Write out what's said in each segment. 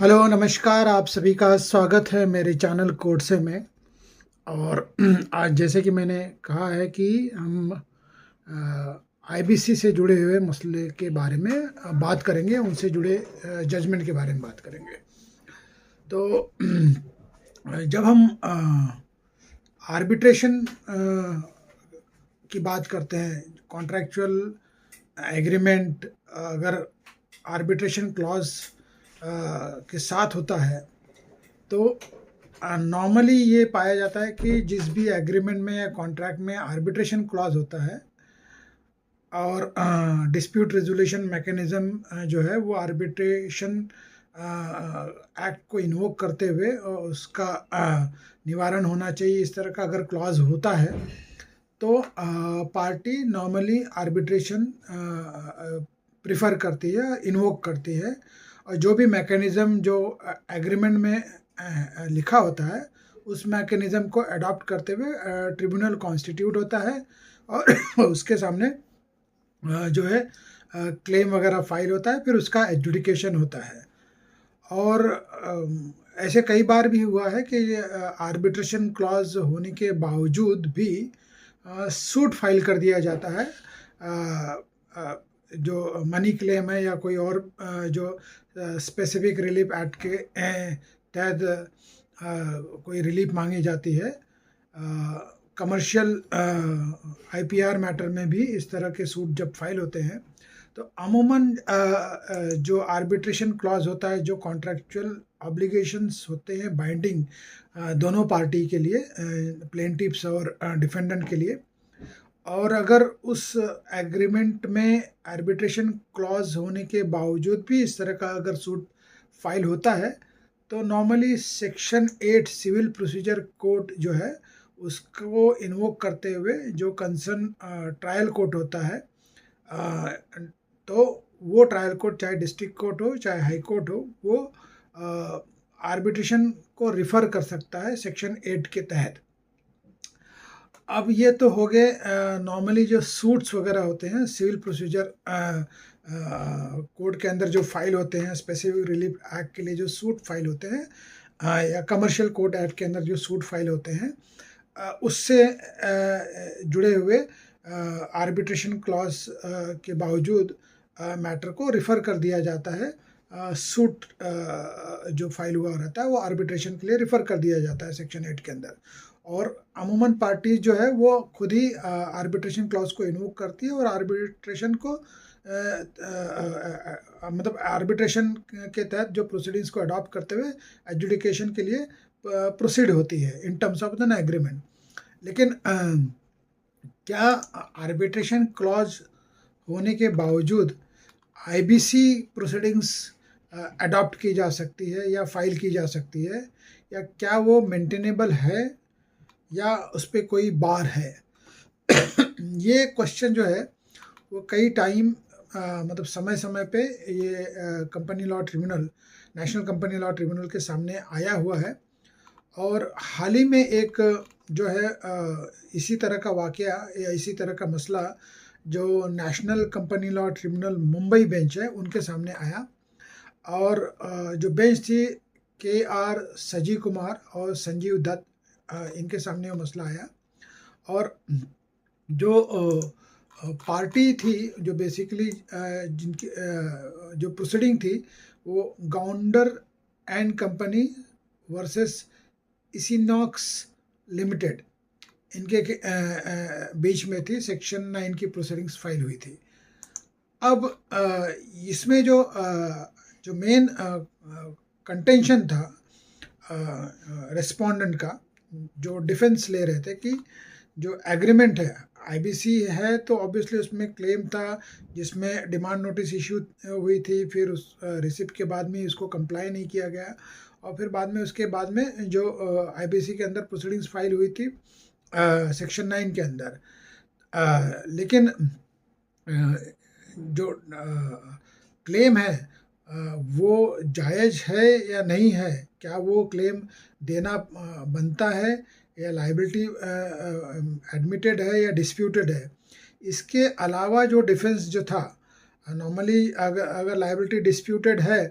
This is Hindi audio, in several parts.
हेलो नमस्कार, आप सभी का स्वागत है मेरे चैनल कोड से में। और आज जैसे कि मैंने कहा है कि हम आईबीसी से जुड़े हुए मसले के बारे में बात करेंगे, उनसे जुड़े जजमेंट के बारे में बात करेंगे। तो जब हम आर्बिट्रेशन की बात करते हैं, कॉन्ट्रैक्चुअल एग्रीमेंट अगर आर्बिट्रेशन क्लॉज के साथ होता है तो नॉर्मली ये पाया जाता है कि जिस भी एग्रीमेंट में या कॉन्ट्रैक्ट में आर्बिट्रेशन क्लॉज होता है और डिस्प्यूट रेजोल्यूशन मैकेनिज्म जो है वो आर्बिट्रेशन एक्ट को इन्वोक करते हुए उसका निवारण होना चाहिए। इस तरह का अगर क्लॉज होता है तो पार्टी नॉर्मली आर्बिट्रेशन प्रिफर करती है, इन्वोक करती है। और जो भी मैकेनिज्म जो एग्रीमेंट में लिखा होता है उस मैकेनिज्म को अडॉप्ट करते हुए ट्रिब्यूनल कॉन्स्टिट्यूट होता है और उसके सामने जो है क्लेम वगैरह फाइल होता है, फिर उसका एडजुडिकेशन होता है। और ऐसे कई बार भी हुआ है कि आर्बिट्रेशन क्लॉज होने के बावजूद भी सूट फाइल कर दिया जाता है। जो मनी क्लेम है या कोई और जो स्पेसिफिक रिलीफ एक्ट के तहत कोई रिलीफ मांगी जाती है। कमर्शियल आईपीआर मैटर में भी इस तरह के सूट जब फाइल होते हैं तो अमूमन जो आर्बिट्रेशन क्लॉज होता है, जो कॉन्ट्रैक्चुअल ऑब्लिगेशंस होते हैं बाइंडिंग दोनों पार्टी के लिए, प्लेंटिफ्स और डिफेंडेंट के लिए, और अगर उस एग्रीमेंट में आर्बिट्रेशन क्लॉज होने के बावजूद भी इस तरह का अगर सूट फाइल होता है तो normally section 8 civil procedure code जो है उसको इन्वोक करते हुए जो कंसर्न ट्रायल कोर्ट होता है, तो वो ट्रायल कोर्ट चाहे डिस्ट्रिक्ट कोर्ट हो चाहे हाई कोर्ट हो, वो आर्बिट्रेशन को रिफ़र कर सकता है सेक्शन 8 के तहत। अब ये तो हो गए नॉर्मली जो सूट्स वगैरह होते हैं सिविल प्रोसीजर कोड के अंदर जो फाइल होते हैं, स्पेसिफिक रिलीफ एक्ट के लिए जो सूट फाइल होते हैं या कमर्शियल कोड एक्ट के अंदर जो सूट फाइल होते हैं, उससे जुड़े हुए आर्बिट्रेशन क्लॉज के बावजूद मैटर को रिफ़र कर दिया जाता है। सूट जो फाइल हुआ रहता है वो आर्बिट्रेशन के लिए रिफ़र कर दिया जाता है सेक्शन 8 के अंदर। और अमूमन पार्टीज जो है वो खुद ही आर्बिट्रेशन क्लॉज को इन्वोक करती है और आर्बिट्रेशन को मतलब आर्बिट्रेशन के तहत जो प्रोसीडिंग्स को अडॉप्ट करते हुए एडजुडिकेशन के लिए प्रोसीड होती है in terms of the agreement. लेकिन क्या आर्बिट्रेशन क्लॉज होने के बावजूद आईबीसी प्रोसीडिंग्स अडॉप्ट की जा सकती है या फाइल की जा सकती है, या क्या वो मेंटेनेबल है या उस पर कोई बार है? ये क्वेश्चन जो है वो कई टाइम मतलब समय समय पे ये company law tribunal, national company law tribunal के सामने आया हुआ है। और हाल ही में एक जो है इसी तरह का वाकया या इसी तरह का मसला जो national company law tribunal Mumbai bench है उनके सामने आया। और जो बेंच थी KR सजी कुमार और संजीव दत्त, इनके सामने वो मसला आया। और जो पार्टी थी जो बेसिकली जिनकी जो प्रोसीडिंग थी वो गाउंडर एंड कंपनी वर्सेस इसिनॉक्स लिमिटेड, इनके बीच में थी। सेक्शन 9 की प्रोसीडिंग्स फाइल हुई थी। अब इसमें जो मेन कंटेंशन था रेस्पोंडेंट का, जो डिफेंस ले रहे थे कि जो एग्रीमेंट है आईबीसी है तो ऑब्वियसली उसमें क्लेम था जिसमें डिमांड नोटिस इशू हुई थी, फिर उस रिसिप्ट के बाद में इसको कंप्लाई नहीं किया गया, और फिर बाद में उसके बाद में जो आईबीसी के अंदर प्रोसीडिंग्स फाइल हुई थी सेक्शन 9 के अंदर। लेकिन जो क्लेम है वो जायज़ है या नहीं है, क्या वो क्लेम देना बनता है या लाइबिलिटी एडमिटेड है या डिस्प्यूटेड है। इसके अलावा जो डिफेंस जो था, नॉर्मली अगर लाइबिलिटी डिस्प्यूटेड है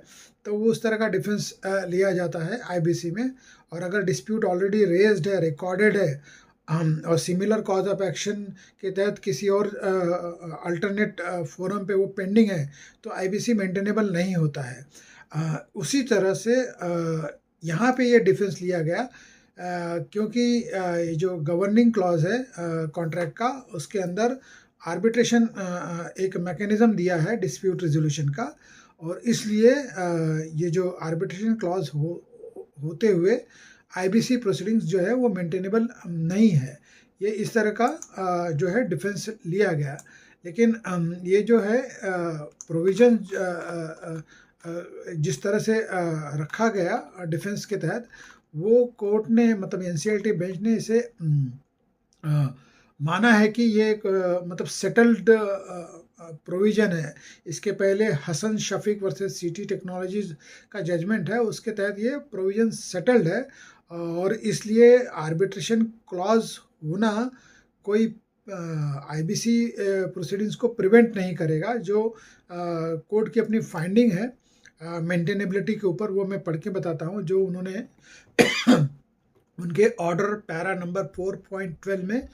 तो वो उस तरह का डिफेंस लिया जाता है आईबीसी में। और अगर डिस्प्यूट ऑलरेडी रेज्ड है, रिकॉर्डेड है, और सिमिलर कॉज ऑफ एक्शन के तहत किसी और अल्टरनेट फोरम पे वो पेंडिंग है, तो आईबीसी मेंटेनेबल नहीं होता है। उसी तरह से यहाँ पे ये डिफेंस लिया गया, क्योंकि ये जो गवर्निंग क्लॉज है कॉन्ट्रैक्ट का, उसके अंदर आर्बिट्रेशन एक मैकेनिज्म दिया है डिस्प्यूट रिजोल्यूशन का, और इसलिए ये जो आर्बिट्रेशन क्लॉज होते हुए आईबीसी प्रोसीडिंग्स जो है वो मेंटेनेबल नहीं है। ये इस तरह का जो है डिफेंस लिया गया। लेकिन ये जो है प्रोविजन जिस तरह से रखा गया डिफेंस के तहत, वो कोर्ट ने, मतलब एनसीएलटी बेंच ने इसे माना है कि ये एक मतलब सेटल्ड प्रोविज़न है। इसके पहले Hasan Shafiq versus City Technologies का जजमेंट है, उसके तहत ये प्रोविज़न सेटल्ड है, और इसलिए आर्बिट्रेशन क्लॉज होना कोई आईबीसी प्रोसीडिंग्स को प्रिवेंट नहीं करेगा। जो कोर्ट की अपनी फाइंडिंग है मेंटेनेबिलिटी के ऊपर, वो मैं पढ़ के बताता हूँ, जो उन्होंने उनके ऑर्डर पैरा नंबर 4.12 में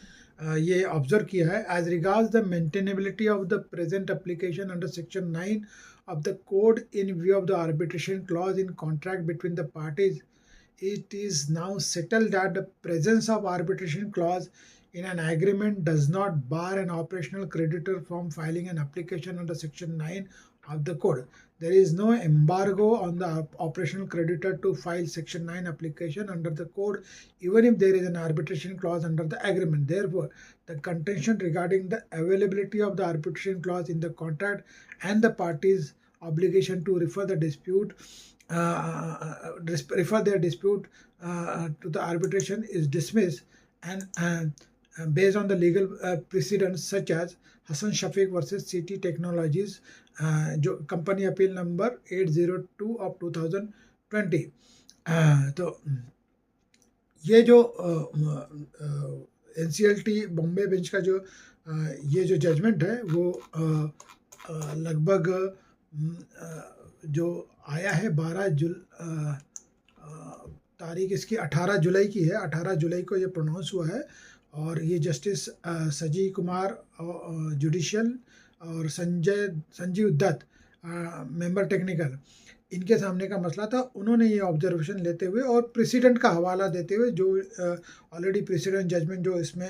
ये ऑब्जर्व किया है। As regards the maintainability of the present application under section 9 of the code in view of the arbitration clause in contract between the parties, it is now settled that the presence of arbitration clause in an agreement does not bar an operational creditor from filing an application under section 9 of the code. There is no embargo on the operational creditor to file section 9 application under the code, even if there is an arbitration clause under the agreement. Therefore, the contention regarding the availability of the arbitration clause in the contract and the parties' obligation to refer their dispute to the arbitration is dismissed, and based on the legal precedents such as Hassan Shafiq versus City Technologies, जो कंपनी अपील नंबर 802 ऑफ 2020। तो ये जो एनसीएलटी बॉम्बे बेंच का जो ये जो जजमेंट है, वो लगभग जो आया है 12 तारीख इसकी 18 जुलाई की है। 18 जुलाई को ये प्रोनाउंस हुआ है, और ये जस्टिस सजी कुमार जुडिशियल और संजीव दत्त मेंबर टेक्निकल, इनके सामने का मसला था। उन्होंने ये ऑब्जर्वेशन लेते हुए और प्रेसिडेंट का हवाला देते हुए, जो ऑलरेडी प्रेसिडेंट जजमेंट जो इसमें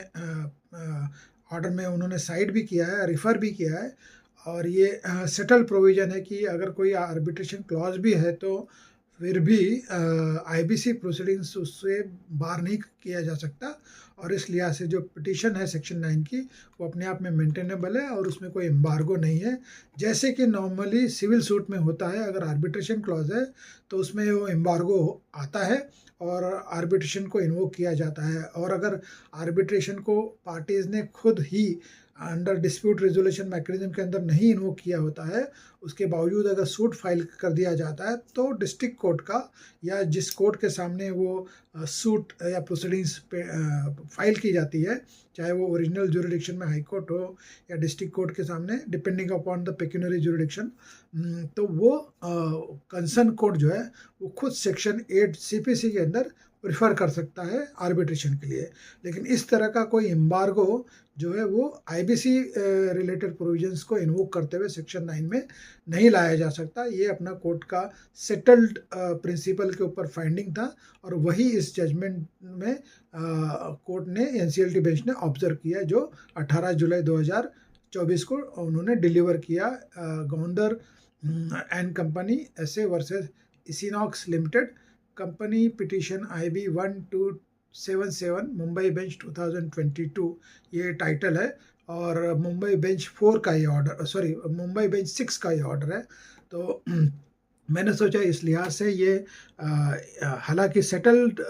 ऑर्डर में उन्होंने साइड भी किया है, रिफ़र भी किया है, और ये सेटल प्रोविज़न है कि अगर कोई आर्बिट्रेशन क्लॉज भी है तो फिर भी आईबीसी प्रोसीडिंग्स उससे बार नहीं किया जा सकता, और इस लिहाज से जो पिटीशन है सेक्शन 9 की, वो अपने आप में मेंटेनेबल है और उसमें कोई एम्बार्गो नहीं है। जैसे कि नॉर्मली सिविल सूट में होता है, अगर आर्बिट्रेशन क्लॉज है तो उसमें वो एम्बार्गो आता है और आर्बिट्रेशन को इन्वोक किया जाता है। और अगर आर्बिट्रेशन को पार्टीज़ ने खुद ही अंडर डिस्प्यूट रेजोल्यूशन मैकेनिज्म के अंदर नहीं इन्वोक किया होता है, उसके बावजूद अगर सूट फाइल कर दिया जाता है, तो डिस्ट्रिक्ट कोर्ट का, या जिस कोर्ट के सामने वो सूट या प्रोसीडिंग्स फाइल की जाती है, चाहे वो ओरिजिनल ज्यूरिडिक्शन में हाई कोर्ट हो या डिस्ट्रिक्ट कोर्ट के सामने, depending upon the pecuniary jurisdiction, तो वो कंसर्न कोर्ट जो है वो खुद सेक्शन 8 सीपीसी के अंदर प्रिफर कर सकता है आर्बिट्रेशन के लिए। लेकिन इस तरह का कोई एम्बार्गो जो है वो आईबीसी रिलेटेड प्रोविजंस को इन्वोक करते हुए सेक्शन 9 में नहीं लाया जा सकता। ये अपना कोर्ट का सेटल्ड प्रिंसिपल के ऊपर फाइंडिंग था, और वही इस जजमेंट में कोर्ट ने, एनसीएलटी बेंच ने ऑब्जर्व किया, जो 18 जुलाई 2024 को उन्होंने डिलीवर किया। गौंडर एंड कंपनी ऐसे वर्सेस इसिनॉक्स limited, company petition IB 1277 Mumbai bench 2022 ये टाइटल है, और मुंबई बेंच 4 का ये ऑर्डर, सॉरी मुंबई बेंच 6 का ये ऑर्डर है। तो मैंने सोचा इस लिहाज से ये हालांकि सेटल्ड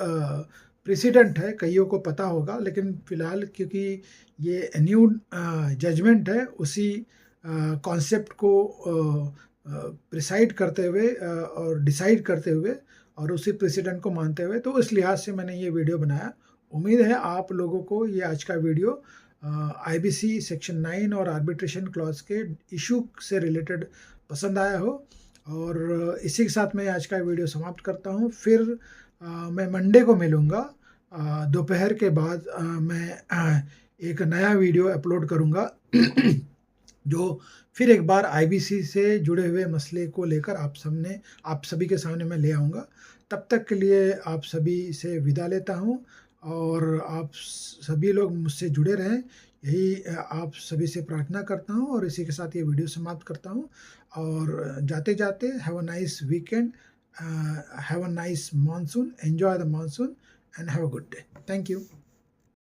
प्रेसिडेंट है, कईयों को पता होगा, लेकिन फ़िलहाल क्योंकि ये न्यू जजमेंट है, उसी कॉन्सेप्ट को प्रिसाइड करते हुए और डिसाइड करते हुए और उसी प्रेसिडेंट को मानते हुए, तो इस लिहाज से मैंने ये वीडियो बनाया। उम्मीद है आप लोगों को ये आज का वीडियो आईबीसी सेक्शन 9 और आर्बिट्रेशन क्लॉज के इशू से रिलेटेड पसंद आया हो, और इसी के साथ मैं आज का वीडियो समाप्त करता हूँ। फिर मैं मंडे को मिलूँगा दोपहर के बाद। मैं एक नया वीडियो अपलोड करूँगा जो फिर एक बार आईबीसी से जुड़े हुए मसले को लेकर आप सभी के सामने मैं ले आऊँगा। तब तक के लिए आप सभी से विदा लेता हूँ और आप सभी लोग मुझसे जुड़े रहें, यही आप सभी से प्रार्थना करता हूँ और इसी के साथ ये वीडियो समाप्त करता हूँ। और जाते-जाते have a nice weekend, have a nice monsoon, enjoy the monsoon and have a good day. Thank you.